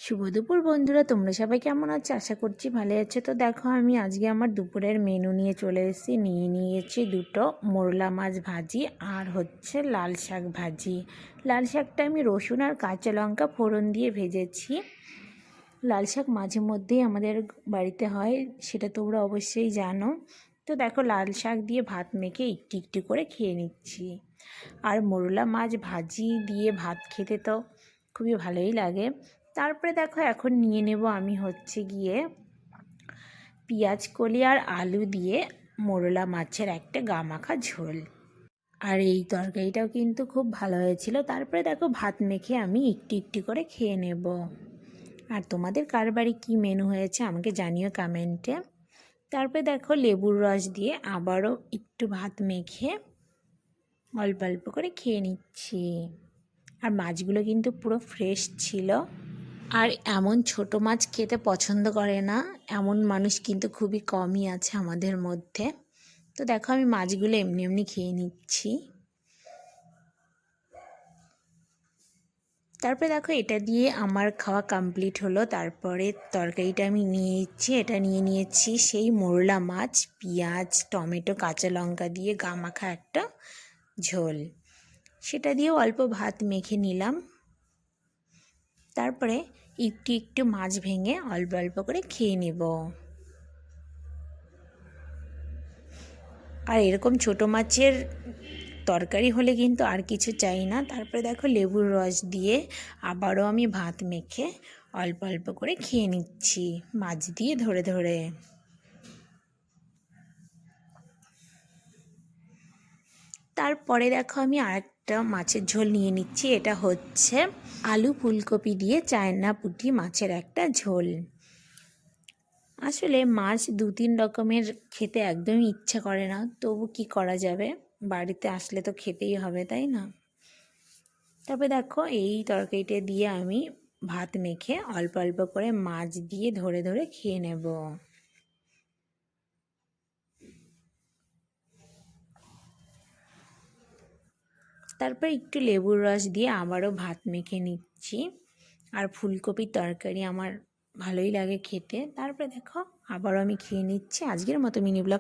শুভ দুপুর বন্ধুরা, তোমরা সবাই কেমন আছো? আশা করছি ভালো আছো। তো দেখো, আমি আজকে আমার দুপুরের মেনু নিয়ে চলে এসেছি। নিয়েছি দুটো মোরলা মাছ ভাজি আর হচ্ছে লাল শাক ভাজি। লাল শাকটা আমি রসুন আর কাঁচা লঙ্কা ফোড়ন দিয়ে ভেজেছি। লাল শাক মাঝে মধ্যেই আমাদের বাড়িতে হয়, সেটা তোমরা অবশ্যই জানো। তো দেখো, লাল শাক দিয়ে ভাত মেখে একটু একটু করে খেয়ে নিচ্ছি। আর মোরলা মাছ ভাজি দিয়ে ভাত খেতে তো খুবই ভালোই লাগে। তারপরে দেখো, এখন নিয়ে নেব আমি হচ্ছে গিয়ে পেঁয়াজ কলি আর আলু দিয়ে মোরলা মাছের একটা গা মাখা ঝোল। আর এই তরকারিটাও কিন্তু খুব ভালো হয়েছিল। তারপরে দেখো, ভাত মেখে আমি একটু একটু করে খেয়ে নেব। আর তোমাদের কার বাড়ি কী মেনু হয়েছে আমাকে জানিও কমেন্টে। তারপরে দেখো, লেবুর রস দিয়ে আবারও একটু ভাত মেখে অল্প অল্প করে খেয়ে নিচ্ছি। আর মাছগুলো কিন্তু পুরো ফ্রেশ ছিল। আর এমন ছোট মাছ খেতে পছন্দ করে না এমন মানুষ কিন্তু খুবই কমই আছে আমাদের মধ্যে। তো দেখো, আমি মাছগুলো এমনি এমনি খেয়ে নিচ্ছি। তারপরে দেখো, এটা দিয়ে আমার খাওয়া কমপ্লিট হলো। তারপরে তরকারিটা আমি নিয়েছি, এটা নিয়ে নিয়েছি সেই মোরলা মাছ, পেঁয়াজ টমেটো কাঁচা লঙ্কা দিয়ে গা মাখা একটা ঝোল। সেটা দিয়েও অল্প ভাত মেখে নিলাম। তারপরে একটু একটু মাছ ভেঙে অল্প অল্প করে খেয়ে নেব। আর এরকম ছোটো মাছের তরকারি হলে কিন্তু আর কিছু চাই না। তারপরে দেখো, লেবুর রস দিয়ে আবারও আমি ভাত মেখে অল্প অল্প করে খেয়ে নিচ্ছি মাছ দিয়ে ধরে ধরে। তারপরে দেখো, আমি আরেকটা মাছের ঝোল নিয়ে নিচ্ছি। এটা হচ্ছে আলু ফুলকপি দিয়ে চায়না পুঁটি মাছের একটা ঝোল। আসলে মাছ 2-3 রকমের খেতে একদমই ইচ্ছা করে না, তবু কি করা যাবে, বাড়িতে আসলে তো খেতেই হবে, তাই না? তবে দেখো, এই তরকারিটা দিয়ে আমি ভাত মেখে অল্প অল্প করে মাছ দিয়ে ধরে ধরে খেয়ে নেব। তারপর একটু লেবুর রস দিয়ে আবারও ভাত মেখে নিচ্ছি। আর ফুলকপির তরকারি আমার ভালোই লাগে খেতে। তারপরে দেখো, আবারও আমি খেয়ে নিচ্ছি। আজকের মতো মিনি ব্লগ